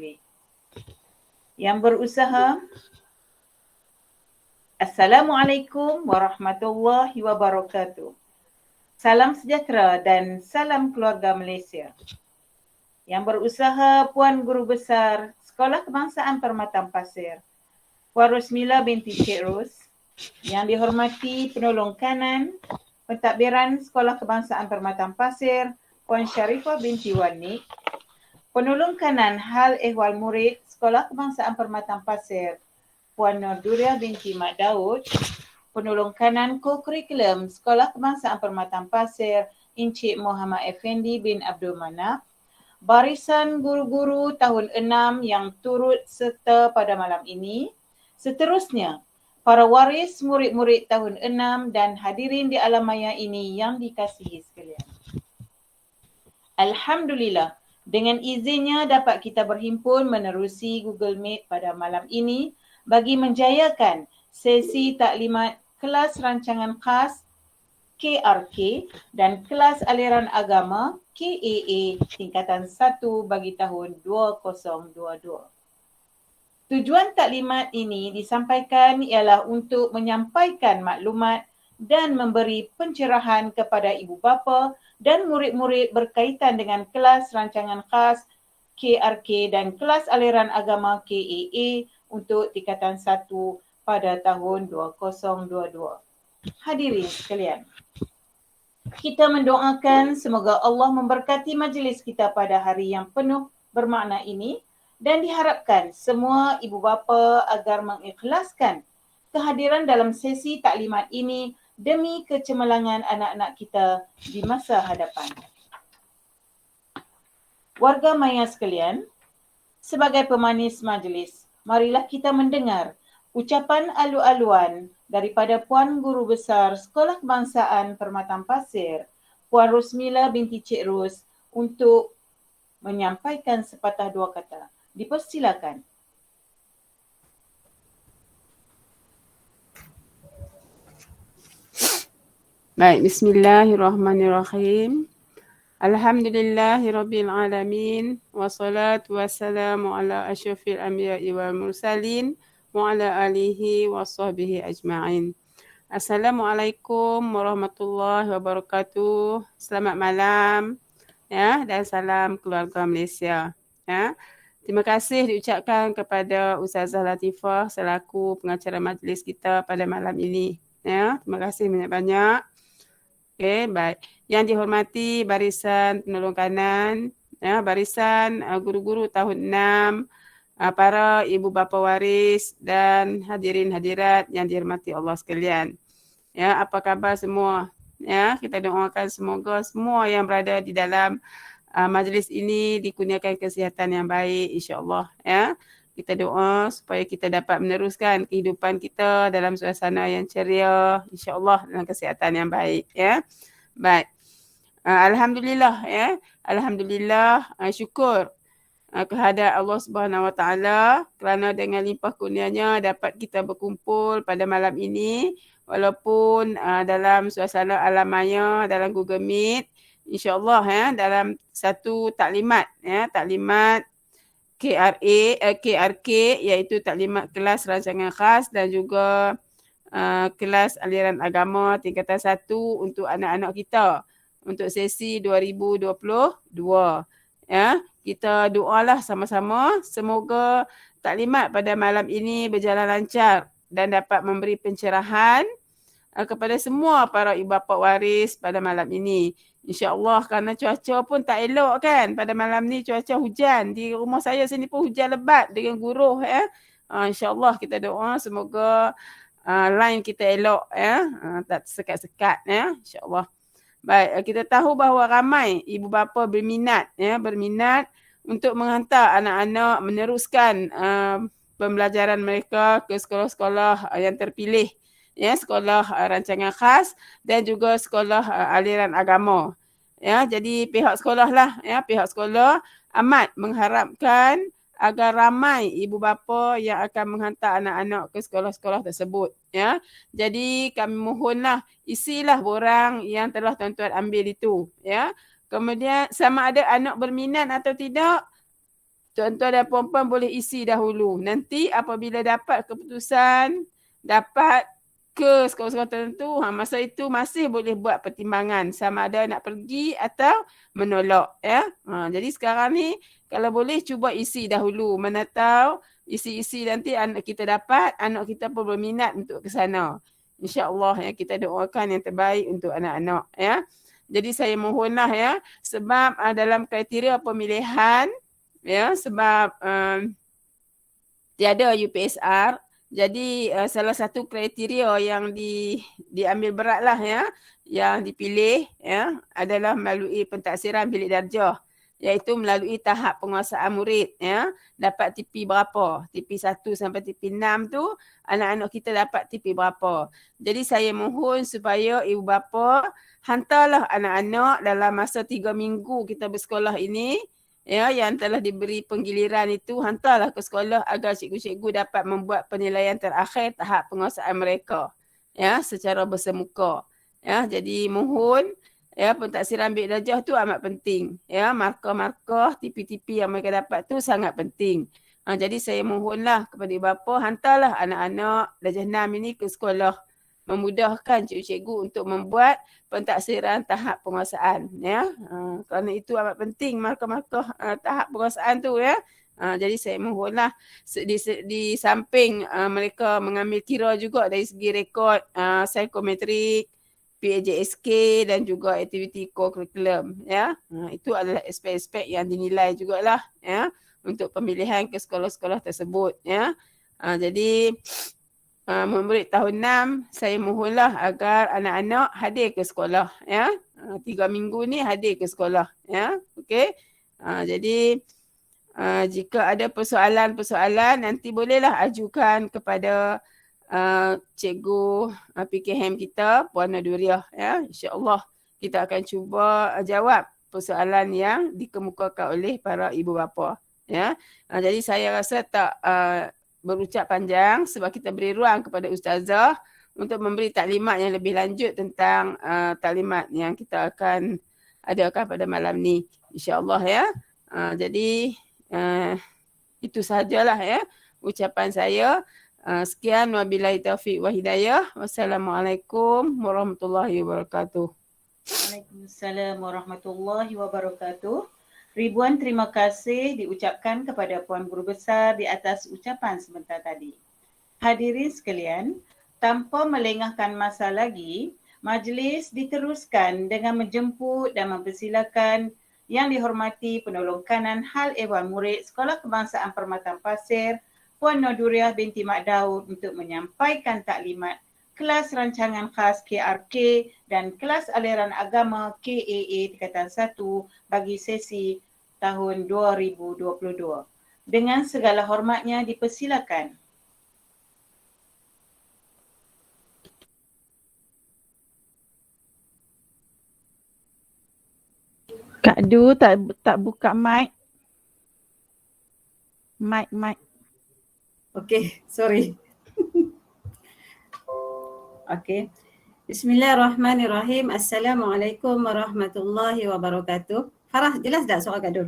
duit. Yang berusaha, Assalamualaikum warahmatullahi wabarakatuh. Salam sejahtera dan salam keluarga Malaysia. Yang berusaha Puan Guru Besar Sekolah Kebangsaan Permatang Pasir, Puan Rosmila binti Cik Ros. Yang dihormati penolong kanan Pentadbiran Sekolah Kebangsaan Permatang Pasir, Puan Sharifah binti Wanik. Penolong kanan Hal Ehwal Murid Sekolah Kebangsaan Permatang Pasir, Puan Norduriah binti Mak Daud. Penolong kanan Co-Curriculum Sekolah Kebangsaan Permatang Pasir, Encik Muhammad Effendi bin Abdul Manap. Barisan guru-guru tahun 6 yang turut serta pada malam ini. Seterusnya, para waris murid-murid tahun 6 dan hadirin di alam maya ini yang dikasihi sekalian. Alhamdulillah, dengan izinnya dapat kita berhimpun menerusi Google Meet pada malam ini bagi menjayakan sesi taklimat kelas rancangan khas KRK dan kelas aliran agama KAA tingkatan 1 bagi tahun 2022. Tujuan taklimat ini disampaikan ialah untuk menyampaikan maklumat dan memberi pencerahan kepada ibu bapa dan murid-murid berkaitan dengan kelas rancangan khas KRK dan kelas aliran agama KAA untuk tingkatan 1 pada tahun 2022. Hadirin sekalian, kita mendoakan semoga Allah memberkati majlis kita pada hari yang penuh bermakna ini dan diharapkan semua ibu bapa agar mengikhlaskan kehadiran dalam sesi taklimat ini demi kecemerlangan anak-anak kita di masa hadapan. Warga maya sekalian, sebagai pemanis majlis, marilah kita mendengar ucapan alu-aluan daripada Puan Guru Besar Sekolah Kebangsaan Permatang Pasir, Puan Rosmila binti Cik Ros untuk menyampaikan sepatah dua kata. Dipersilakan. Baik, bismillahirrahmanirrahim. Alhamdulillahirabbil alamin wassalatu wassalamu ala asyrafil anbiya'i wal mursalin wa ala alihi washabbihi ajma'in. Assalamualaikum warahmatullahi wabarakatuh. Selamat malam ya dan salam keluarga Malaysia ya. Terima kasih diucapkan kepada Ustazah Latifah selaku pengacara majlis kita pada malam ini ya. Terima kasih banyak-banyak. Okey, baik. Yang dihormati barisan penolong kanan, ya, barisan guru-guru tahun 6, para ibu bapa waris dan hadirin hadirat yang dihormati Allah sekalian. Ya, apa khabar semua? Ya, kita doakan semoga semua yang berada di dalam majlis ini dikurniakan kesihatan yang baik insya-Allah ya. Kita doa supaya kita dapat meneruskan kehidupan kita dalam suasana yang ceria insya-Allah dengan kesihatan yang baik ya. Baik. Alhamdulillah ya. Alhamdulillah syukur kehadrat Allah Subhanahu Wa Taala kerana dengan limpah kurnianya dapat kita berkumpul pada malam ini walaupun dalam suasana alam maya dalam Google Meet insya-Allah ya dalam satu taklimat ya, taklimat KRK iaitu taklimat kelas rancangan khas dan juga kelas aliran agama tingkatan 1 untuk anak-anak kita untuk sesi 2022 ya. Kita doalah sama-sama semoga taklimat pada malam ini berjalan lancar dan dapat memberi pencerahan kepada semua para ibu bapa waris pada malam ini. InsyaAllah kerana cuaca pun tak elok kan. Pada malam ni cuaca hujan. Di rumah saya sini pun hujan lebat dengan guruh ya. InsyaAllah kita doa semoga line kita elok ya. Tak sekat-sekat ya. InsyaAllah. Baik, kita tahu bahawa ramai ibu bapa berminat untuk menghantar anak-anak meneruskan pembelajaran mereka ke sekolah-sekolah yang terpilih. Ya, sekolah rancangan khas dan juga sekolah aliran agama. Ya, jadi pihak sekolah lah ya, pihak sekolah amat mengharapkan agar ramai ibu bapa yang akan menghantar anak-anak ke sekolah-sekolah tersebut ya. Jadi kami mohonlah isilah borang yang telah tuan-tuan ambil itu ya. Kemudian sama ada anak berminat atau tidak, tuan-tuan dan puan-puan boleh isi dahulu. Nanti apabila dapat keputusan, dapat ke sekolah-sekolah tertentu, masa itu masih boleh buat pertimbangan sama ada nak pergi atau menolak. Ya. Jadi sekarang ni kalau boleh cuba isi dahulu. Mana tahu isi-isi nanti anak kita dapat, anak kita pun berminat untuk ke sana. InsyaAllah ya, kita doakan yang terbaik untuk anak-anak. Ya. Jadi saya mohonlah ya, sebab dalam kriteria pemilihan, ya, sebab tiada UPSR, jadi salah satu kriteria yang diambil beratlah ya, yang dipilih ya adalah melalui pentaksiran bilik darjah, iaitu melalui tahap penguasaan murid ya. Dapat TP berapa? TP 1 sampai TP 6 tu anak-anak kita dapat TP berapa. Jadi saya mohon supaya ibu bapa hantarlah anak-anak dalam masa 3 minggu kita bersekolah ini, ya, yang telah diberi penggiliran itu, hantarlah ke sekolah agar cikgu-cikgu dapat membuat penilaian terakhir tahap penguasaan mereka ya secara bersemuka. Ya, jadi mohon ya, pentaksiran bilik darjah tu amat penting. Ya, markah-markah TP-TP yang mereka dapat tu sangat penting. Jadi saya mohonlah kepada ibu bapa, hantarlah anak-anak darjah 6 ini ke sekolah, memudahkan cikgu-cikgu untuk membuat pentaksiran tahap penguasaan ya. Kerana itu amat penting markah-markah tahap penguasaan tu ya. Jadi saya mohonlah di samping mereka mengambil kira juga dari segi rekod psikometrik, PAJSK dan juga aktiviti co-curriculum ya. Itu adalah aspek-aspek yang dinilai jugalah ya untuk pemilihan ke sekolah-sekolah tersebut ya. Jadi murid tahun 6, saya mohonlah agar anak-anak hadir ke sekolah ya. 3 minggu ni hadir ke sekolah ya. Okey. Jadi jika ada persoalan-persoalan nanti bolehlah ajukan kepada cikgu PKM kita, Puan Naduriah ya. InsyaAllah kita akan cuba jawab persoalan yang dikemukakan oleh para ibu bapa ya. Jadi saya rasa tak berucap panjang sebab kita beri ruang kepada ustazah untuk memberi taklimat yang lebih lanjut tentang taklimat yang kita akan adakan pada malam ni, insya-Allah ya. Jadi itu sahajalah ya ucapan saya. Sekian, wabillahi taufiq wa hidayah. Wassalamualaikum warahmatullahi wabarakatuh. Waalaikumsalam warahmatullahi wabarakatuh. Ribuan terima kasih diucapkan kepada Puan Guru Besar di atas ucapan sebentar tadi. Hadirin sekalian, tanpa melengahkan masa lagi, majlis diteruskan dengan menjemput dan mempersilakan Yang dihormati Penolong Kanan Hal Ehwal Murid Sekolah Kebangsaan Permatan Pasir, Puan Naduriah binti Mak Daud untuk menyampaikan taklimat kelas rancangan khas KRK dan kelas aliran agama KAA tingkatan 1 bagi sesi tahun 2022. Dengan segala hormatnya dipersilakan. Kak Du tak buka mic. Mic. Okey, sorry. Okey. Bismillahirrahmanirrahim. Assalamualaikum warahmatullahi wabarakatuh. Farah, jelas tak suara Kak Dur?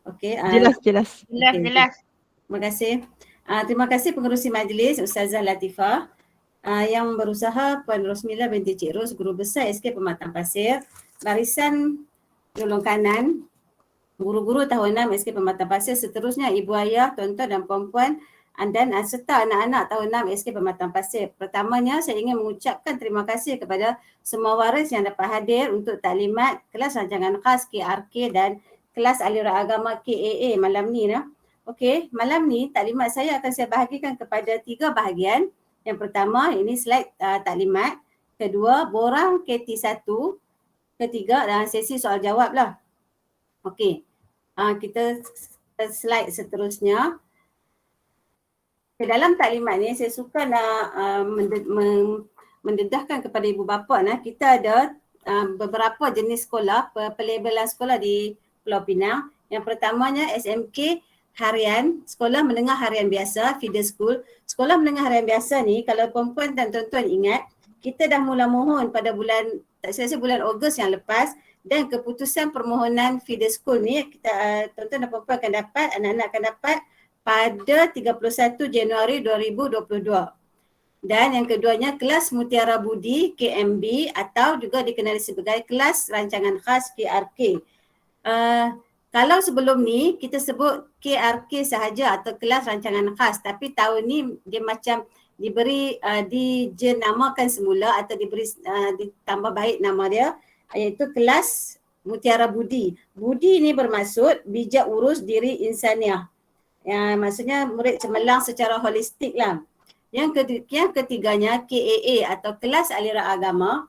Okey. Jelas. Jelas. Terima kasih. Terima kasih pengerusi majlis Ustazah Latifah, yang berusaha Puan Rosmila binti Cik Ros, Guru Besar SK Pematang Pasir, barisan Penolong Kanan, guru-guru tahun 6 SK Pematang Pasir, seterusnya ibu ayah, tuan-tuan dan puan-puan dan serta anak-anak tahun 6 SK Pematang Pasir. Pertamanya saya ingin mengucapkan terima kasih kepada semua waris yang dapat hadir untuk taklimat kelas rancangan khas KRK dan kelas aliran agama KAA malam ni. Okey, malam ni taklimat saya akan saya bahagikan kepada 3 bahagian. Yang pertama, ini slide taklimat. Kedua, borang KT1. Ketiga, dan sesi soal jawab lah. Okey, kita slide seterusnya. Dalam taklimat ni, saya suka nak mendedahkan kepada ibu bapa. Kita ada beberapa jenis sekolah, pelabelan sekolah di Pulau Pinang. Yang pertamanya SMK harian, sekolah menengah harian biasa, feeder school. Sekolah menengah harian biasa ni, kalau perempuan dan tuan-tuan ingat, kita dah mula mohon pada bulan, tak saya rasa bulan Ogos yang lepas, dan keputusan permohonan feeder school ni kita tuan-tuan dan puan-puan akan dapat, anak-anak akan dapat pada 31 Januari 2022. Dan yang keduanya kelas Mutiara Budi KMB atau juga dikenali sebagai kelas rancangan khas KRK. Kalau sebelum ni kita sebut KRK sahaja atau kelas rancangan khas, tapi tahun ni dia macam diberi dijenamakan semula atau diberi ditambah baik nama dia, iaitu kelas Mutiara Budi. Budi ni bermaksud bijak urus diri insaniah. Maksudnya murid cemerlang secara holistik lah. Yang ketiganya KAA atau kelas aliran agama.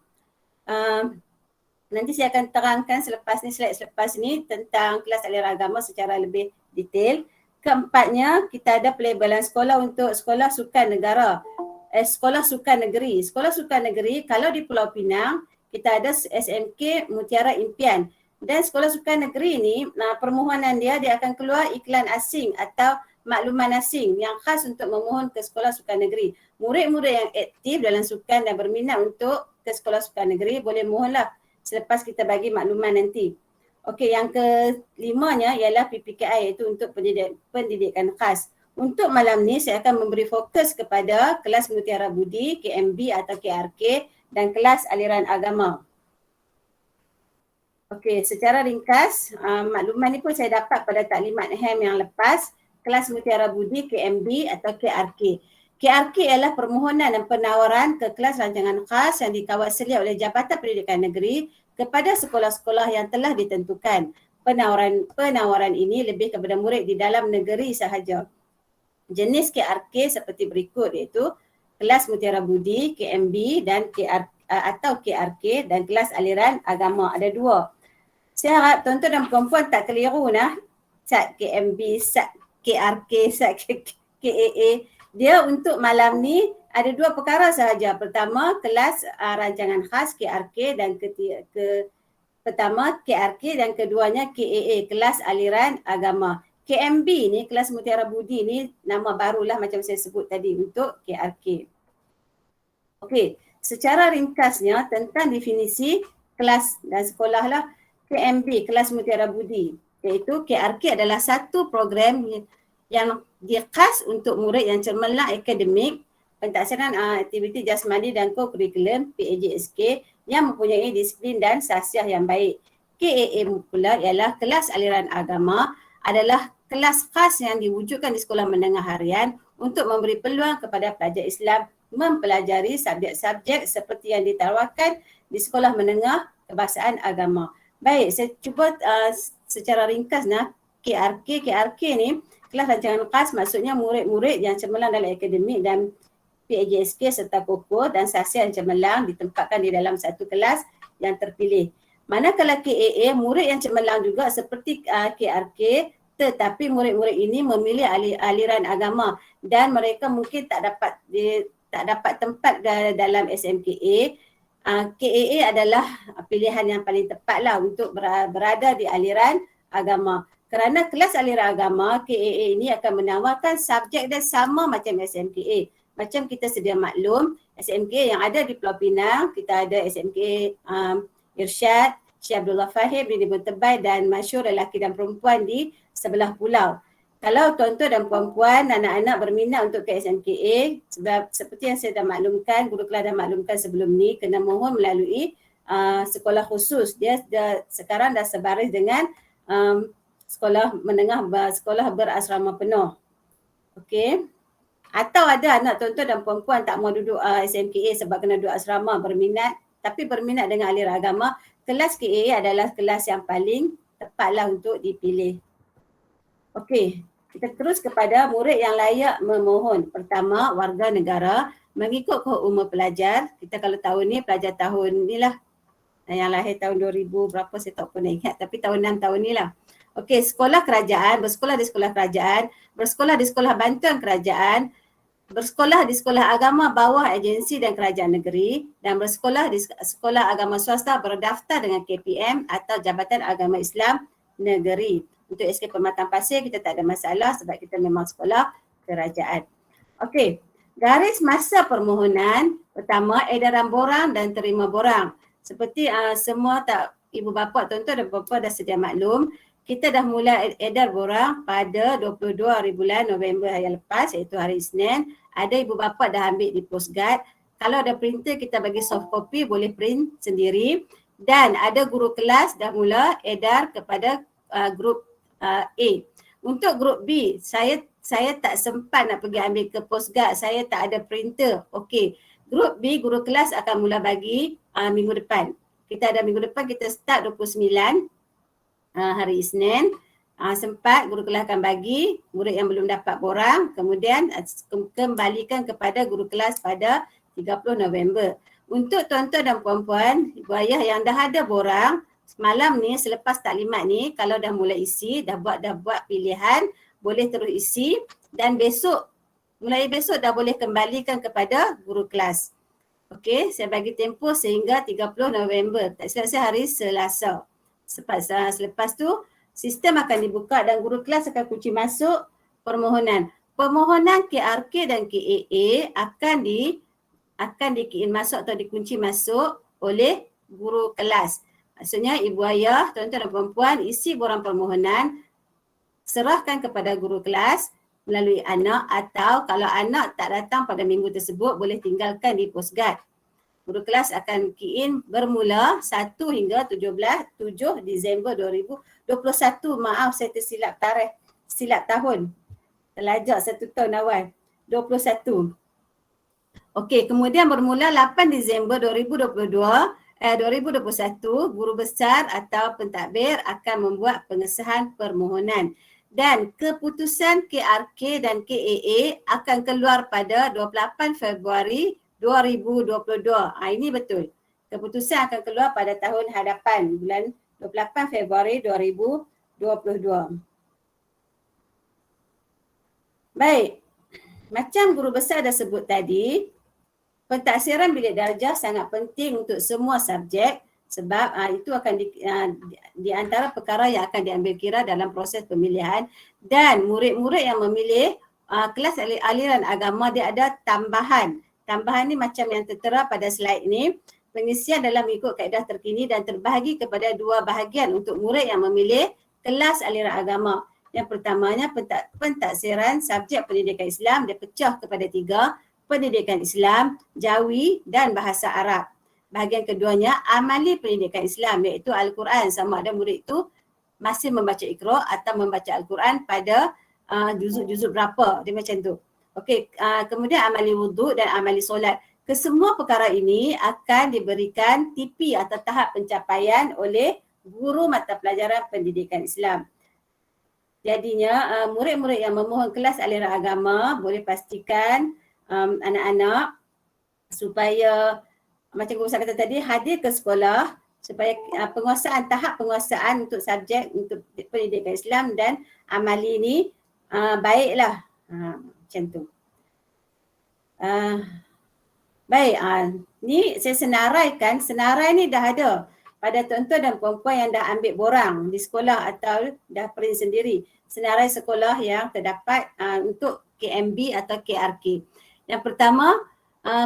Nanti saya akan terangkan selepas ni, slide selepas ni tentang kelas aliran agama secara lebih detail. Keempatnya kita ada pelabelan sekolah untuk sekolah sukan negara. Sekolah sukan negeri. Sekolah sukan negeri kalau di Pulau Pinang kita ada SMK Mutiara Impian. Dan sekolah sukan negeri ni permohonan dia akan keluar iklan asing atau makluman asing yang khas untuk memohon ke sekolah sukan negeri. Murid-murid yang aktif dalam sukan dan berminat untuk ke sekolah sukan negeri boleh mohonlah selepas kita bagi makluman nanti. Okey, yang kelimanya ialah PPKI iaitu untuk pendidikan khas. Untuk malam ni saya akan memberi fokus kepada kelas Mutiara Budi, KMB atau KRK dan kelas aliran agama. Okey, secara ringkas makluman ni pun saya dapat pada taklimat HAM yang lepas. Kelas Mutiara Budi, KMB atau KRK. KRK ialah permohonan dan penawaran ke kelas rancangan khas yang dikawal selia oleh Jabatan Pendidikan Negeri kepada sekolah-sekolah yang telah ditentukan. Penawaran ini lebih kepada murid di dalam negeri sahaja. Jenis KRK seperti berikut iaitu kelas Mutiara Budi, KMB dan atau KRK dan kelas aliran agama. Ada dua. Saya harap tuan-tuan dan puan-puan tak keliru sat KMB, sat KRK, sat KAA. Dia untuk malam ni ada dua perkara sahaja. Pertama, kelas rancangan khas KRK dan pertama KRK dan keduanya KAA, kelas aliran agama. KMB ni, kelas Mutiara Budi ni nama barulah macam saya sebut tadi untuk KRK. Okey, secara ringkasnya tentang definisi kelas dan sekolah lah. KMB, kelas Mutiara Budi, iaitu KRK adalah satu program yang dia khas untuk murid yang cemerlang akademik, pentaksiran aktiviti jasmani dan co-curriculum PAJSK yang mempunyai disiplin dan sahsiah yang baik. KAA pula ialah kelas aliran agama, adalah kelas khas yang diwujudkan di sekolah menengah harian untuk memberi peluang kepada pelajar Islam mempelajari subjek-subjek seperti yang ditawarkan di sekolah menengah kebahasaan agama. Baik, saya cuba secara ringkas KRK ni kelas rancangan khas maksudnya murid-murid yang cemerlang dalam akademik dan PAJSK serta KOKO dan sahsiah yang cemerlang ditempatkan di dalam satu kelas yang terpilih. Manakala KAA, murid yang cemerlang juga seperti KRK, tetapi murid-murid ini memilih aliran agama dan mereka mungkin tak dapat tempat dalam SMKA. KAA adalah pilihan yang paling tepatlah untuk berada di aliran agama. Kerana kelas aliran agama, KAA ini akan menawarkan subjek dia sama macam SMKA. Macam kita sedia maklum, SMKA yang ada di Pulau Pinang, kita ada SMKA Irsyad, Syekh Abdullah Fahim di Buntebai dan masyhur lelaki dan perempuan di sebelah pulau. Kalau tuan-tuan dan puan-puan, anak-anak berminat untuk ke SMKA, sebab seperti yang saya dah maklumkan, guru kelas dah maklumkan sebelum ni, kena mohon melalui sekolah khusus. Dia sekarang dah sebaris dengan sekolah menengah, sekolah berasrama penuh. Okey. Atau ada anak tuan-tuan dan puan-puan tak mau duduk SMKA sebab kena duduk asrama, berminat, tapi berminat dengan aliran agama, kelas KAA adalah kelas yang paling tepatlah untuk dipilih. Okey, kita terus kepada murid yang layak memohon. Pertama, warga negara mengikut umur pelajar. Kita kalau tahun ni, pelajar tahun ni lah. Yang lahir tahun 2000 berapa saya tak pernah ingat, tapi tahun 6 tahun ni lah. Okey, sekolah kerajaan, bersekolah di sekolah kerajaan, bersekolah di sekolah bantuan kerajaan, bersekolah di sekolah agama bawah agensi dan kerajaan negeri dan bersekolah di sekolah agama swasta berdaftar dengan KPM atau Jabatan Agama Islam Negeri. Untuk SK Pematang Pasir kita tak ada masalah sebab kita memang sekolah kerajaan. Okey, garis masa permohonan pertama edaran borang dan terima borang. Seperti semua tak ibu bapa, tuan-tuan dan puan-puan dah sedia maklum, kita dah mula edar borang pada 22 hari bulan November yang lepas, iaitu hari Isnin. Ada ibu bapa dah ambil di postguard. Kalau ada printer, kita bagi soft copy, boleh print sendiri. Dan ada guru kelas dah mula edar kepada grup A. Untuk grup B, saya tak sempat nak pergi ambil ke postguard, saya tak ada printer. Okey, grup B, guru kelas akan mula bagi minggu depan. Kita ada minggu depan, kita start 29 hari Isnin. Sempat guru kelas akan bagi murid yang belum dapat borang, kemudian kembalikan kepada guru kelas pada 30 November. Untuk tuan-tuan dan puan-puan, ibu ayah yang dah ada borang, semalam ni selepas taklimat ni, kalau dah mula isi, dah buat pilihan, boleh terus isi, dan mulai besok dah boleh kembalikan kepada guru kelas. Okey, saya bagi tempoh sehingga 30 November. Tak silap saya hari Selasa. Selepas tu, sistem akan dibuka dan guru kelas akan kunci masuk permohonan. Permohonan KRK dan KAA akan di-key in masuk atau dikunci masuk oleh guru kelas. Maksudnya ibu ayah, tuan-tuan dan puan-puan isi borang permohonan, serahkan kepada guru kelas melalui anak, atau kalau anak tak datang pada minggu tersebut boleh tinggalkan di postguard. Guru kelas akan key in bermula 1 hingga 7 Disember 2021. Maaf saya tersilap tarikh, silap tahun. Terlajak 1 tahun awal. 21. Okey, kemudian bermula 8 Disember 2021, guru besar atau pentadbir akan membuat pengesahan permohonan. Dan keputusan KRK dan KAA akan keluar pada 28 Februari 2022. Ini betul. Keputusan akan keluar pada tahun hadapan, bulan 28 Februari 2022. Baik. Macam guru besar dah sebut tadi, pentaksiran bilik darjah sangat penting untuk semua subjek sebab itu akan di antara perkara yang akan diambil kira dalam proses pemilihan, dan murid-murid yang memilih kelas aliran agama dia ada tambahan. Tambahan ni macam yang tertera pada slide ni. Pengisian dalam mengikut kaedah terkini dan terbahagi kepada 2 bahagian untuk murid yang memilih kelas aliran agama. Yang pertamanya pentaksiran subjek pendidikan Islam, dia pecah kepada 3, pendidikan Islam, Jawi dan bahasa Arab. Bahagian keduanya amali pendidikan Islam, iaitu Al-Quran, sama ada murid itu masih membaca Iqra atau membaca Al-Quran pada juzuk-juzuk berapa, dia macam tu. Okey, kemudian amali wuduk dan amali solat. Kesemua perkara ini akan diberikan TP atau tahap pencapaian oleh guru mata pelajaran pendidikan Islam. Jadinya murid-murid yang memohon kelas aliran agama boleh pastikan anak-anak supaya macam guru saya kata tadi, hadir ke sekolah supaya tahap penguasaan untuk subjek untuk pendidikan Islam dan amali ni baiklah. Macam tu. Baik, ni saya senaraikan. Senarai ni dah ada pada tuan-tuan dan puan-puan yang dah ambil borang di sekolah atau dah print sendiri. Senarai sekolah yang terdapat untuk KMB atau KRK. Yang pertama,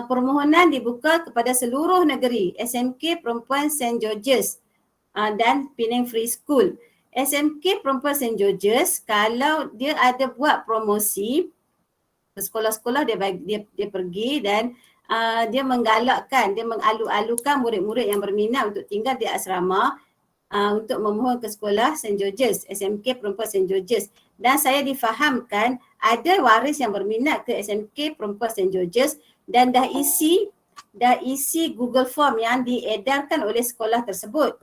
permohonan dibuka kepada seluruh negeri SMK Perempuan St. George's dan Penang Free School. SMK Perempuan St. George's kalau dia ada buat promosi ke sekolah-sekolah, dia pergi dan dia menggalakkan, dia mengalu-alukan murid-murid yang berminat untuk tinggal di asrama untuk memohon ke sekolah St. George's, SMK Perempuan St. George's. Dan saya difahamkan ada waris yang berminat ke SMK Perempuan St. George's dan dah isi Google Form yang diedarkan oleh sekolah tersebut.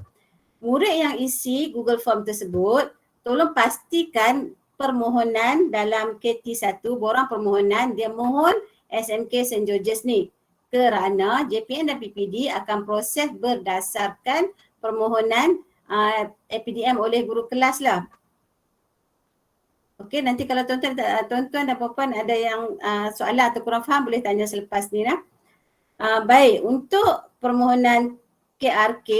Murid yang isi Google Form tersebut, tolong pastikan permohonan dalam KT1, borang permohonan, dia mohon SMK St. George's ni, kerana JPN dan PPD akan proses berdasarkan permohonan APDM oleh guru kelas lah. Okey, nanti kalau tuan-tuan dan puan-puan ada yang soalan atau kurang faham boleh tanya selepas ni lah. Baik, untuk permohonan KRK,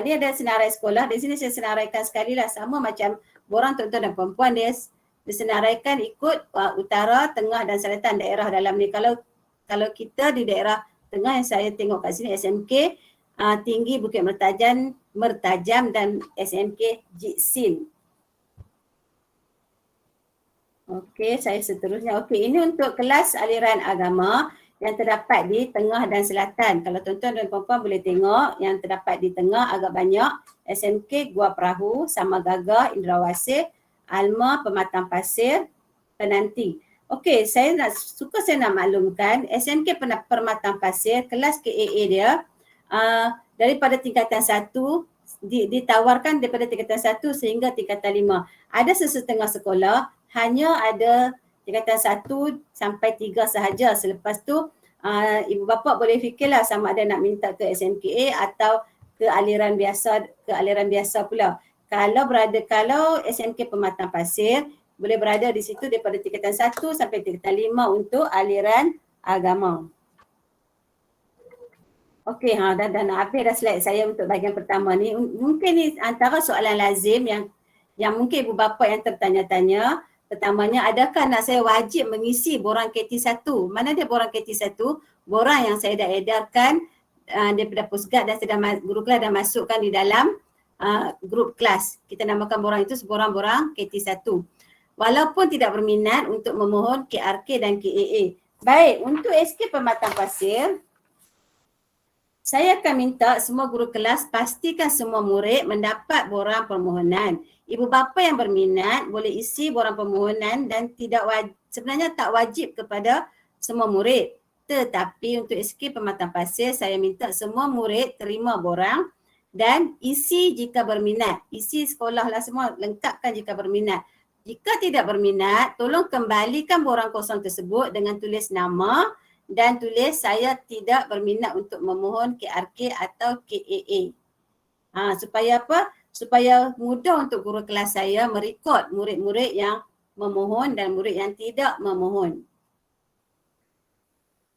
dia ada senarai sekolah. Di sini saya senaraikan sekali lah, sama macam borang tuan-tuan dan puan-puan, dia disenaraikan ikut utara, tengah dan selatan daerah dalam ni. Kalau kita di daerah tengah yang saya tengok kat sini SMK, Tinggi Bukit Mertajam dan SMK Jitsin. Okey, saya seterusnya. Okey, ini untuk kelas aliran agama yang terdapat di tengah dan selatan. Kalau tuan-tuan dan puan-puan boleh tengok yang terdapat di tengah agak banyak. SMK Gua Perahu, Sama Gagah, Indrawasih, Alma, Pematang Pasir, Penanti. Okey, saya nak maklumkan SMK Permatang Pasir, kelas KAA dia daripada tingkatan 1 ditawarkan daripada tingkatan 1 sehingga tingkatan 5. Ada sesetengah sekolah hanya ada tingkatan 1 sampai 3 sahaja. Selepas tu ibu bapa boleh fikirlah sama ada nak minta ke SMKA atau ke aliran biasa pula. Kalau SMK Pematang Pasir boleh berada di situ daripada tingkatan 1 sampai tingkatan 5 untuk aliran agama. Okey, dah nak habis dah slide saya untuk bahagian pertama ni. Mungkin ni antara soalan lazim yang mungkin ibu bapa yang tertanya-tanya. Pertamanya, adakah nak saya wajib mengisi borang KT1? Mana dia borang KT1? Borang yang saya dah edarkan daripada Pusgat dan guru kelas dah masukkan di dalam grup kelas. Kita namakan borang itu borang-borang KT1. Walaupun tidak berminat untuk memohon KRK dan KAA. Baik, untuk SK Pematang Pasir, saya akan minta semua guru kelas pastikan semua murid mendapat borang permohonan. Ibu bapa yang berminat boleh isi borang permohonan dan sebenarnya tak wajib kepada semua murid. Tetapi untuk SK Pematang Pasir, saya minta semua murid terima borang dan isi jika berminat. Isi sekolahlah semua, lengkapkan jika berminat. Jika tidak berminat, tolong kembalikan borang kosong tersebut dengan tulis nama dan tulis saya tidak berminat untuk memohon KRK atau KAA. Supaya apa? Supaya mudah untuk guru kelas saya merekod murid-murid yang memohon dan murid yang tidak memohon.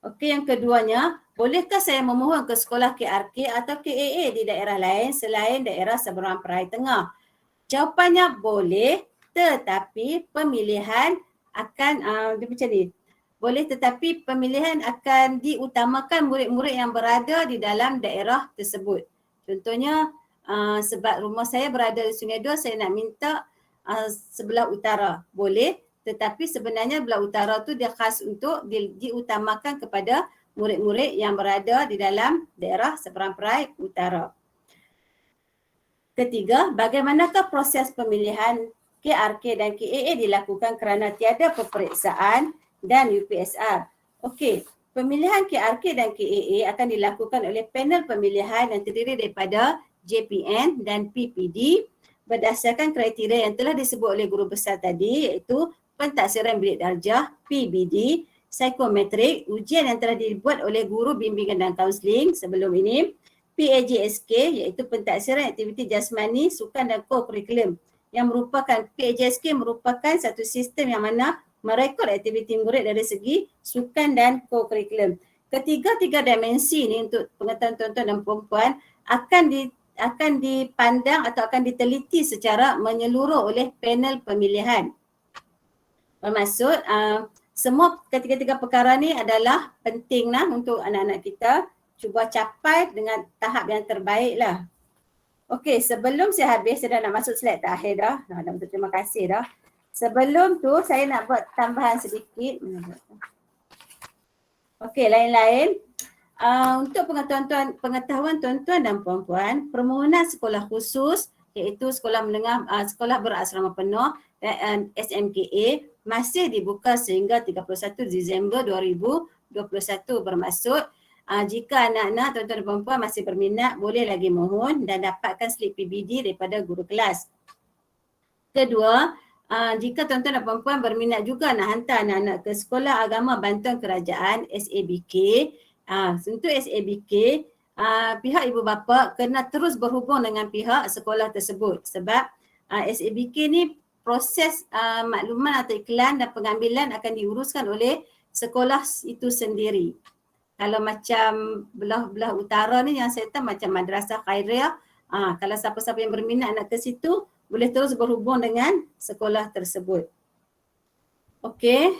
Okey, yang keduanya, bolehkah saya memohon ke sekolah KRK atau KAA di daerah lain selain daerah Seberang Perai Tengah? Jawapannya boleh, tetapi pemilihan akan dia macam ni. Boleh, tetapi pemilihan akan diutamakan murid-murid yang berada di dalam daerah tersebut. Contohnya, sebab rumah saya berada di Sungai Dua, saya nak minta sebelah utara. Boleh, tetapi sebenarnya belah utara tu dia khas untuk diutamakan kepada murid-murid yang berada di dalam daerah Seberang Perai Utara. Ketiga, bagaimanakah proses pemilihan KRK dan KAA dilakukan kerana tiada peperiksaan dan UPSR. Okey, pemilihan KRK dan KAA akan dilakukan oleh panel pemilihan yang terdiri daripada JPN dan PPD berdasarkan kriteria yang telah disebut oleh guru besar tadi, iaitu pentaksiran bilik darjah, PBD, psikometrik, ujian yang telah dibuat oleh guru bimbingan dan kaunseling sebelum ini, PAJSK iaitu pentaksiran aktiviti jasmani, sukan dan co-curriculum yang merupakan PAJSK merupakan satu sistem yang mana merekod aktiviti murid dari segi sukan dan co-curriculum. Ketiga-tiga dimensi ni untuk pengetahuan tuan-tuan dan puan-puan akan dipandang atau akan diteliti secara menyeluruh oleh panel pemilihan. Bermaksud semua ketiga-tiga perkara ni adalah pentinglah untuk anak-anak kita cuba capai dengan tahap yang terbaik lah. Okey, sebelum saya habis, saya dah nak masuk slide terakhir dah. Terima kasih dah. Sebelum tu saya nak buat tambahan sedikit. Okey, lain-lain. Untuk pengetahuan tuan-tuan dan puan-puan, permohonan sekolah khusus iaitu sekolah menengah, sekolah berasrama penuh dan SMKA masih dibuka sehingga 31 Disember 2021 bermaksud jika anak-anak tuan-tuan dan puan-puan masih berminat boleh lagi mohon dan dapatkan slip PBD daripada guru kelas. Kedua, jika tuan-tuan dan puan-puan berminat juga nak hantar anak-anak ke Sekolah Agama Bantuan Kerajaan SABK, untuk SABK, pihak ibu bapa kena terus berhubung dengan pihak sekolah tersebut sebab SABK ni proses makluman atau iklan dan pengambilan akan diuruskan oleh sekolah itu sendiri. Kalau macam belah utara ni yang saya tahu macam Madrasah Khairiyah, kalau siapa-siapa yang berminat nak ke situ boleh terus berhubung dengan sekolah tersebut. Okey.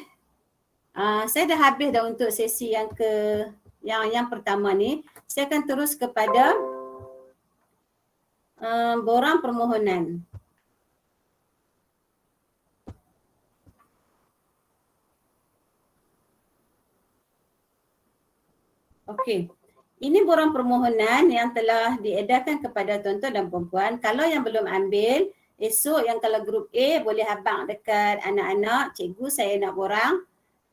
Saya dah habis dah untuk sesi yang pertama ni. Saya akan terus kepada borang permohonan. Okey. Ini borang permohonan yang telah diedarkan kepada tuan-tuan dan puan-puan. Kalau yang belum ambil, esok yang kalau grup A boleh abang dekat anak-anak, cikgu saya nak borang,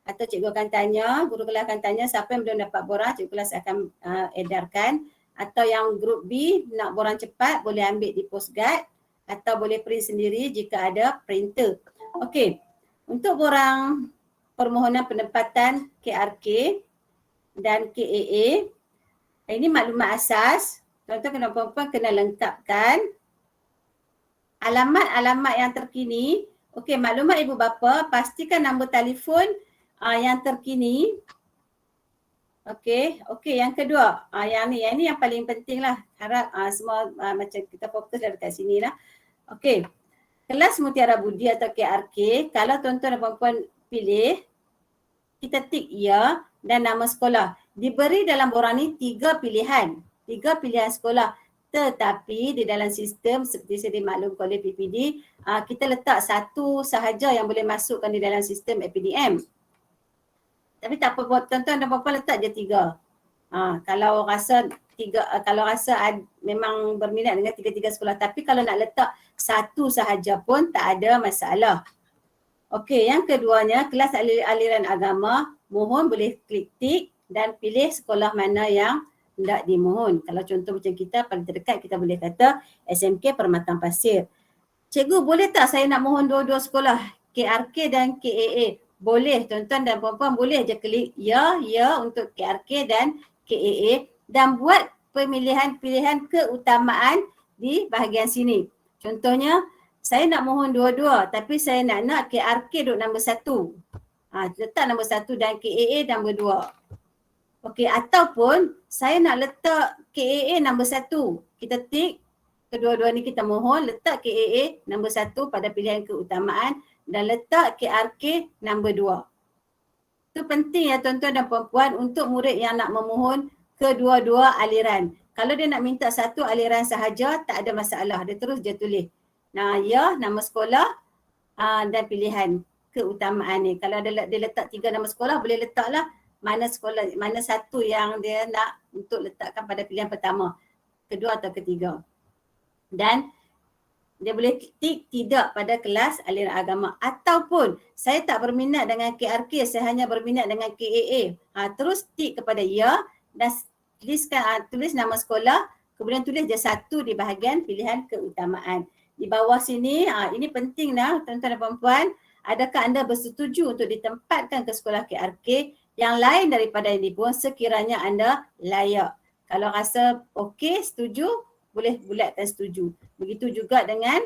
atau cikgu akan tanya, guru kelas akan tanya siapa yang belum dapat borang, cikgu kelas akan edarkan. Atau yang grup B nak borang cepat boleh ambil di postcard atau boleh print sendiri jika ada printer. Okey. Untuk borang permohonan penempatan KRK dan KAA, ini maklumat asas. Tuan-tuan dan puan-puan kena lengkapkan alamat-alamat yang terkini. Okey, maklumat ibu bapa, pastikan nombor telefon yang terkini. Okey, yang kedua, yang ni yang paling penting lah. Harap semua macam kita fokus dekat sini lah. Okey, kelas Mutiara Budi atau KRK, kalau tuan-tuan dan puan-puan pilih, kita tik ya dan nama sekolah. Diberi dalam borang ni 3 pilihan sekolah. Tetapi di dalam sistem seperti saya dimaklumkan oleh PPD, kita letak satu sahaja yang boleh masukkan di dalam sistem APDM. Tapi tak apa, tuan-tuan dan puan-puan letak je 3. Kalau rasa memang berminat dengan 3 sekolah, tapi kalau nak letak satu sahaja pun tak ada masalah. Okey, yang keduanya, kelas aliran agama, mohon boleh klik tik dan pilih sekolah mana yang hendak dimohon. Kalau contoh macam kita paling terdekat, kita boleh kata SMK Permatang Pasir. Cikgu, boleh tak saya nak mohon dua-dua sekolah, KRK dan KAA? Boleh, tuan-tuan dan puan-puan boleh je klik ya untuk KRK dan KAA dan buat pilihan keutamaan di bahagian sini. Contohnya, saya nak mohon dua-dua tapi saya nak KRK duduk nombor 1. Letak nombor 1 dan KAA nombor 2. Okey, ataupun saya nak letak KAA nombor 1. Kita tik, kedua-dua ni kita mohon letak KAA nombor 1 pada pilihan keutamaan dan letak KRK nombor 2. Itu penting ya tuan-tuan dan puan-puan untuk murid yang nak memohon kedua-dua aliran. Kalau dia nak minta satu aliran sahaja, tak ada masalah. Dia terus je tulis. Ya, nama sekolah dan pilihan keutamaan ni. Kalau dia letak 3 nama sekolah, boleh letaklah mana sekolah, mana satu yang dia nak untuk letakkan pada pilihan pertama, kedua atau ketiga. Dan dia boleh tik tidak pada kelas aliran agama. Ataupun saya tak berminat dengan KRK, saya hanya berminat dengan KAA. Terus tik kepada ya dan tulis nama sekolah, kemudian tulis je 1 di bahagian pilihan keutamaan. Di bawah sini, ini penting dah tuan-tuan dan puan-puan, adakah anda bersetuju untuk ditempatkan ke sekolah KRK yang lain daripada ini pun sekiranya anda layak. Kalau rasa okey, setuju, boleh bulatkan setuju. Begitu juga dengan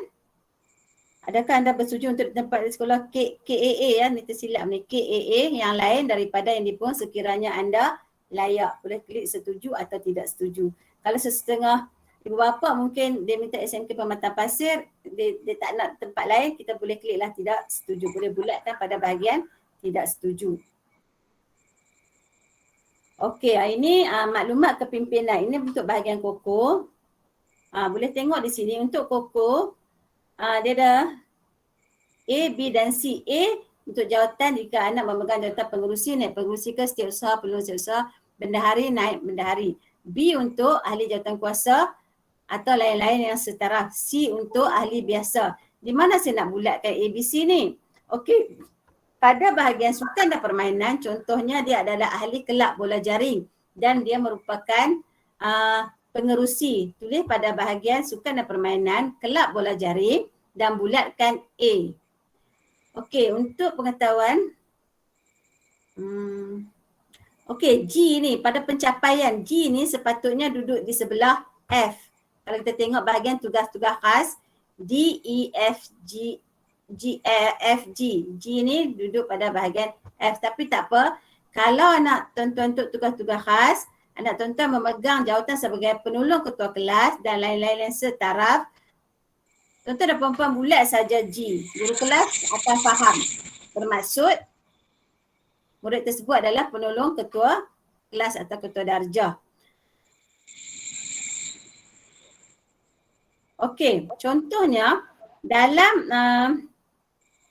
adakah anda bersetuju untuk ditempatkan di sekolah KAA ya, ni tersilap ni, KAA yang lain daripada ini pun sekiranya anda layak. Boleh klik setuju atau tidak setuju. Kalau sesetengah ibu bapa mungkin dia minta SMK Permatang Pasir, dia tak nak tempat lain, kita boleh kliklah tidak setuju. Boleh bulatkan pada bahagian tidak setuju. Okey, ini maklumat kepimpinan. Ini untuk bahagian KOKO. Boleh tengok di sini untuk KOKO, dia ada A, B dan C. A untuk jawatan jika anak memegang jawatan pengerusi, naib pengerusi ke setiausaha, peluang setiausaha, bendahari, naib bendahari. B untuk ahli jawatan kuasa atau lain-lain yang setara. C untuk ahli biasa. Di mana saya nak bulatkan A, B, C ni? Okey. Pada bahagian sukan dan permainan, contohnya dia adalah ahli kelab bola jaring dan dia merupakan pengerusi. Tulis pada bahagian sukan dan permainan, kelab bola jaring dan bulatkan A. Okey, untuk pengetahuan, okey, G ni pada pencapaian, G ni sepatutnya duduk di sebelah F. Kalau kita tengok bahagian tugas-tugas khas, D, E, F, G, F, G. G ni duduk pada bahagian F. Tapi tak apa. Kalau anak tuan-tuan untuk tugas-tugas khas, anak tuan-tuan memegang jawatan sebagai penolong ketua kelas dan lain-lain yang setaraf, tuan-tuan dan puan-puan bulat saja G. Guru kelas akan faham. Bermaksud murid tersebut adalah penolong ketua kelas atau ketua darjah. Okey, contohnya dalam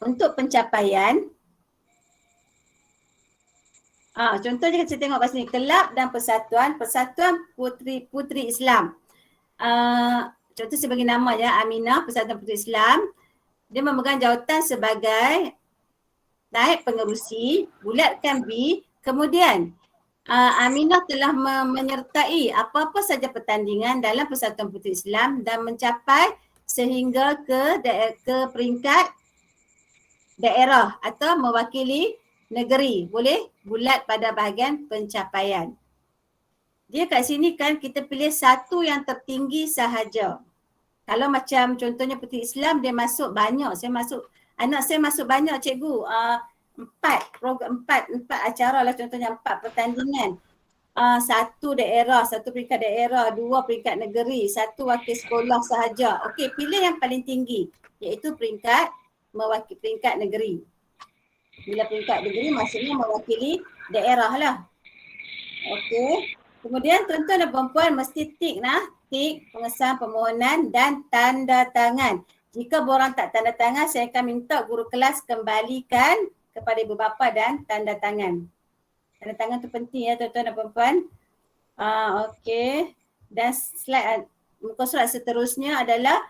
untuk pencapaian, contohnya kita tengok kat sini, kelab dan persatuan putri-putri Islam. Contoh saya bagi nama ya, Aminah, Persatuan Puteri Islam. Dia memegang jawatan sebagai naib pengerusi, bulatkan B. Kemudian Aminah telah menyertai apa-apa saja pertandingan dalam Persatuan Puteri Islam dan mencapai sehingga ke peringkat daerah atau mewakili negeri. Boleh bulat pada bahagian pencapaian. Dia kat sini kan kita pilih satu yang tertinggi sahaja. Kalau macam contohnya Puteri Islam dia masuk banyak. Anak saya masuk banyak cikgu. Empat acara lah, contohnya 4 pertandingan. Satu daerah, satu peringkat daerah, 2 peringkat negeri, 1 wakil sekolah sahaja. Okey, pilih yang paling tinggi iaitu mewakili peringkat negeri. Bila peringkat negeri maksudnya mewakili daerah lah. Okey. Kemudian tuan-tuan dan perempuan mesti tik pengesahan permohonan dan tanda tangan. Jika borang tak tanda tangan, saya akan minta guru kelas kembalikan kepada ibu bapa dan tanda tangan. Tanda tangan tu penting ya tuan-tuan dan perempuan. Okey. Dan slide muka surat seterusnya adalah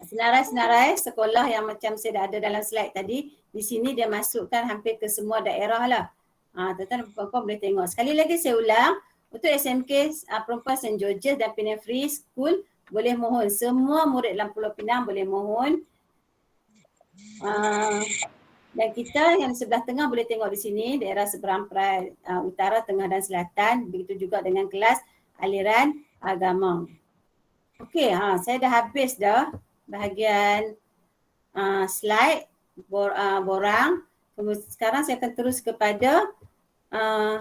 senarai-senarai sekolah yang macam saya dah ada dalam slide tadi. Di sini dia masukkan hampir ke semua daerah lah. Tuan-tuan dan perempuan boleh tengok. Sekali lagi saya ulang, untuk SMK Perempuan St. George's dan Penang Free School boleh mohon. Semua murid dalam Pulau Pinang boleh mohon. Dan kita yang di sebelah tengah boleh tengok di sini, daerah seberang utara, tengah dan selatan. Begitu juga dengan kelas aliran agama. Okey, saya dah habis dah bahagian slide borang. Sekarang saya akan terus kepada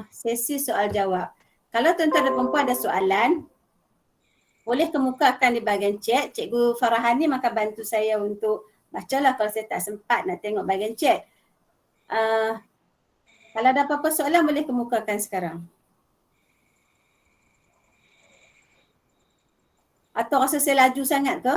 sesi soal jawab. Kalau tuan-tuan dan perempuan ada soalan, boleh kemukakan di bahagian chat. Cikgu Farahani maka bantu saya untuk bacalah kalau saya tak sempat nak tengok bahagian chat. Kalau ada apa-apa soalan boleh kemukakan sekarang. Atau rasa saya laju sangat ke?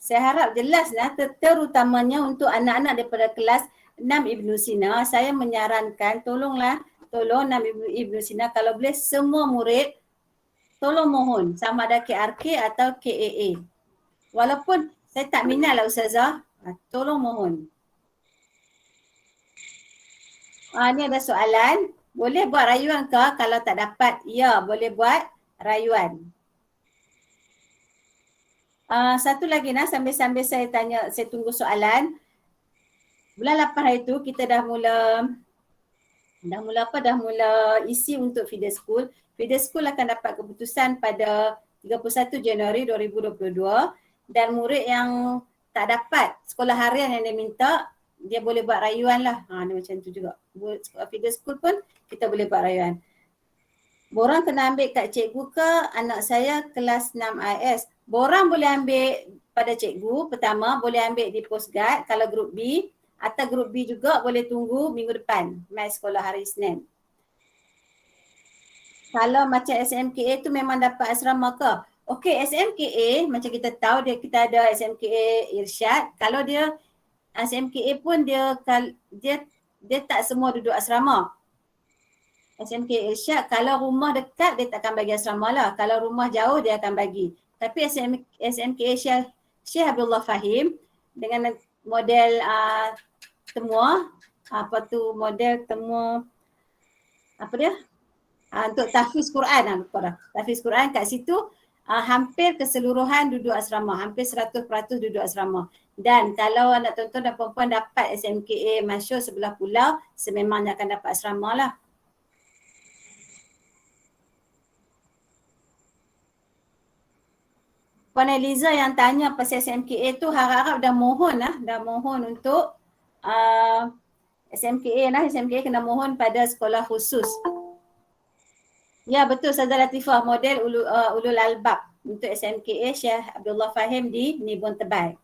Saya harap jelaslah, terutamanya untuk anak-anak daripada kelas 6 Ibnu Sina, saya menyarankan tolong 6 Ibnu Sina kalau boleh semua murid tolong mohon sama ada KRK atau KAA. Walaupun saya tak minat lah Ustazah, tolong mohon. Ni ada soalan, boleh buat rayuan ke kalau tak dapat? Ya, boleh buat rayuan. Satu lagi sambil-sambil saya tunggu soalan. Bulan 8 hari tu kita dah mula isi untuk feeder school. Feeder school akan dapat keputusan pada 31 Januari 2022 dan murid yang tak dapat sekolah harian yang dia minta, dia boleh buat rayuan lah. Dia macam tu juga. Feeder school pun kita boleh buat rayuan. Borang kena ambil kat cikgu ke anak saya kelas 6 IS? Borang boleh ambil pada cikgu pertama, boleh ambil di postguard kalau grup B, atau grup B juga boleh tunggu minggu depan, mai sekolah hari Isnin. Kalau macam SMKA tu memang dapat asrama ke? Okey, SMKA macam kita tahu kita ada SMKA Irsyad. Kalau dia SMKA pun dia tak semua duduk asrama. SMKA Irsyad kalau rumah dekat dia tak akan bagi asrama lah. Kalau rumah jauh dia akan bagi. Tapi SMKA Syekh Abdullah Fahim dengan model untuk tahfiz Quran. Tahfiz Quran kat situ hampir keseluruhan duduk asrama, hampir 100% duduk asrama. Dan kalau anak tuan-tuan dan perempuan dapat SMKA masyhur sebelah pulau, sememangnya akan dapat asrama lah. Puan Eliza yang tanya pasal SMKA tu harap-harap dah mohon untuk SMKA kena mohon pada sekolah khusus. Ya betul Ustazah Latifah, model Ulul Albab untuk SMKA Syekh Abdullah Fahim di Nibun Tebal.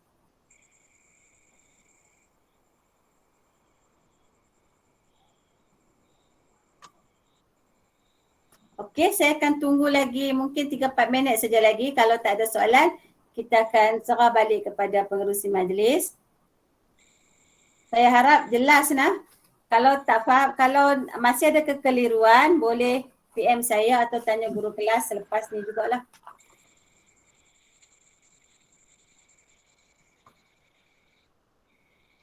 Okey, saya akan tunggu lagi mungkin 3-4 minit saja lagi. Kalau tak ada soalan, kita akan serah balik kepada pengerusi majlis. Saya harap jelas nah. Kalau tak faham, kalau masih ada kekeliruan, boleh PM saya atau tanya guru kelas selepas ni jugalah.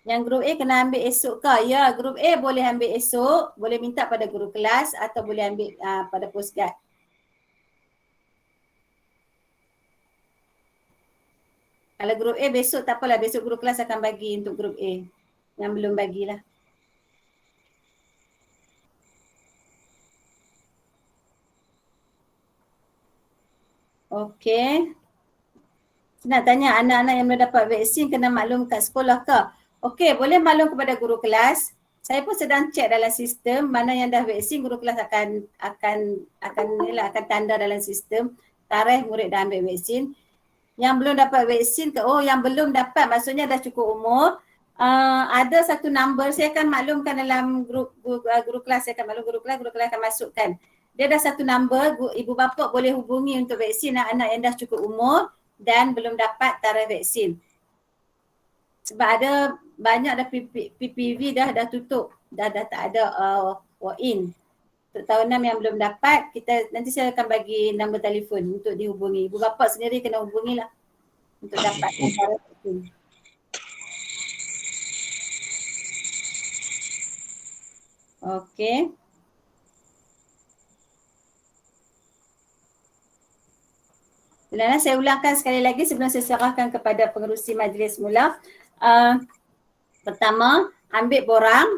Yang grup A kena ambil esok ke? Ya, grup A boleh ambil esok, boleh minta pada guru kelas atau boleh ambil pada postcard. Kalau grup A besok tak apalah, besok guru kelas akan bagi untuk grup A. Yang belum bagilah. Okey. Nak tanya anak-anak yang belum dapat vaksin kena maklum kat sekolah ke? Okey, boleh maklum kepada guru kelas. Saya pun sedang cek dalam sistem mana yang dah vaksin, guru kelas akan tanda dalam sistem tarikh murid dah ambil vaksin. Yang belum dapat vaksin ke? Oh, yang belum dapat maksudnya dah cukup umur. Ada satu number saya akan maklumkan dalam guru kelas, saya akan maklum guru kelas akan masukkan. Dia ada satu number, ibu bapa boleh hubungi untuk vaksin anak-anak yang dah cukup umur dan belum dapat tarikh vaksin. Sebab ada banyak dah PPV dah tutup, dah tak ada walk-in. Untuk tahun 6 yang belum dapat, nanti saya akan bagi nombor telefon untuk dihubungi. Ibu bapa sendiri kena hubungilah untuk dapat tarikh vaksin. Okey. Dan saya ulangkan sekali lagi sebelum saya serahkan kepada pengerusi majlis semula. Pertama, ambil borang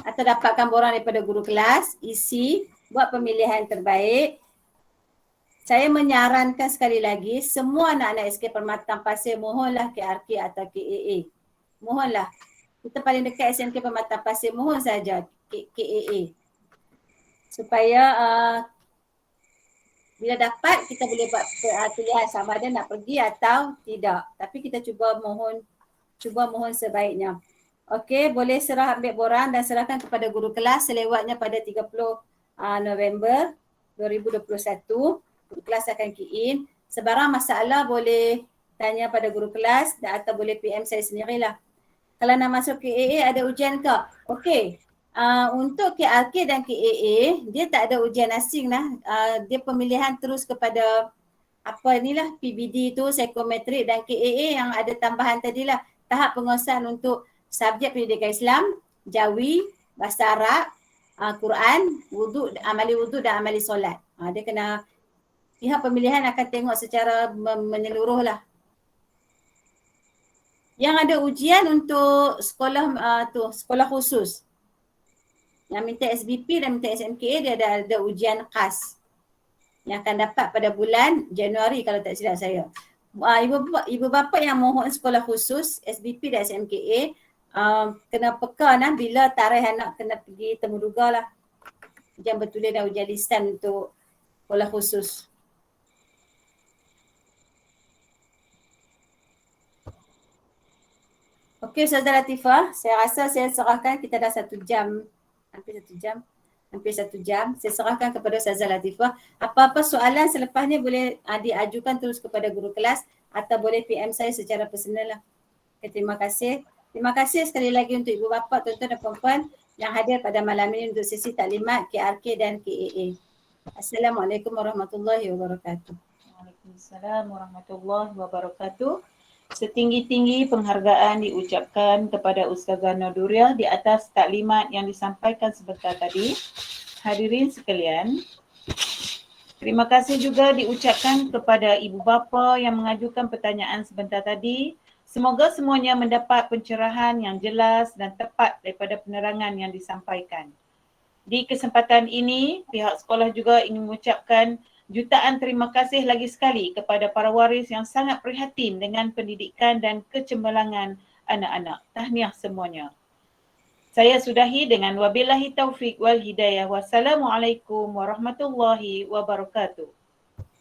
atau dapatkan borang daripada guru kelas, isi, buat pemilihan terbaik. Saya menyarankan sekali lagi, semua anak-anak SK Permatang Pasir mohonlah KRK atau KAA. Mohonlah. Kita paling dekat SMK Permatang Pasir, mohon saja KAA. Supaya bila dapat kita boleh buat pilihan sama ada nak pergi atau tidak. Tapi kita cuba mohon sebaiknya. Okey, boleh ambil borang dan serahkan kepada guru kelas selewatnya pada 30 November 2021. Guru kelas akan key in. Sebarang masalah boleh tanya pada guru kelas atau boleh PM saya sendirilah. Kalau nak masuk KAA ada ujian ke? Okey. Untuk KRK dan KAA, dia tak ada ujian asing lah. Dia pemilihan terus kepada PBD tu, psikometrik, dan KAA yang ada tambahan tadilah. Tahap penguasaan untuk subjek pendidikan Islam, Jawi, Bahasa Arab, Quran, amali wudu dan amali solat. Dia kena, pihak pemilihan akan tengok secara menyeluruh lah. Yang ada ujian untuk sekolah khusus. Yang minta SBP dan minta SMKA dia ada ujian khas yang akan dapat pada bulan Januari kalau tak silap saya. Ibu bapa yang mohon sekolah khusus SBP dan SMKA kena peka bila tarikh anak kena pergi temuduga lah. Ujian bertulis dan ujian lisan untuk sekolah khusus. Okey Ustazah Latifah, saya rasa saya serahkan, kita dah 1 jam. Hampir satu jam. Saya serahkan kepada Ustazah Latifah. Apa-apa soalan selepas ni boleh diajukan terus kepada guru kelas atau boleh PM saya secara personal lah. Okay, terima kasih. Terima kasih sekali lagi untuk ibu bapa, tuan-tuan dan puan-puan yang hadir pada malam ini untuk sesi taklimat KRK dan KAA. Assalamualaikum warahmatullahi wabarakatuh. Waalaikumsalam warahmatullahi wabarakatuh. Setinggi-tinggi penghargaan diucapkan kepada Ustazah Norduriah di atas taklimat yang disampaikan sebentar tadi. Hadirin sekalian, terima kasih juga diucapkan kepada ibu bapa yang mengajukan pertanyaan sebentar tadi. Semoga semuanya mendapat pencerahan yang jelas dan tepat daripada penerangan yang disampaikan. Di kesempatan ini, pihak sekolah juga ingin mengucapkan jutaan terima kasih lagi sekali kepada para waris yang sangat prihatin dengan pendidikan dan kecemerlangan anak-anak. Tahniah semuanya. Saya sudahi dengan wabillahi taufik wal hidayah. Wassalamualaikum warahmatullahi wabarakatuh.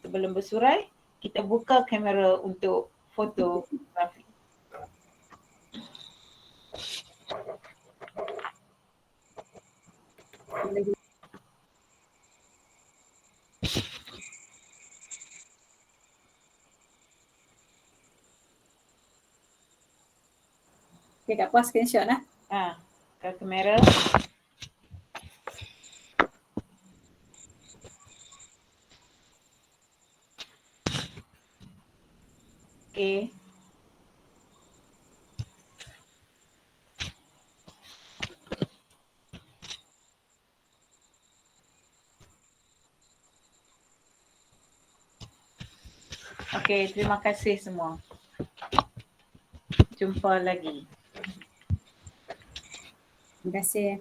Sebelum bersurai, kita buka kamera untuk fotografi. Okay, Kak Puas screenshot lah. Ke kamera. Okay. Okay, terima kasih semua. Jumpa lagi. Terima kasih.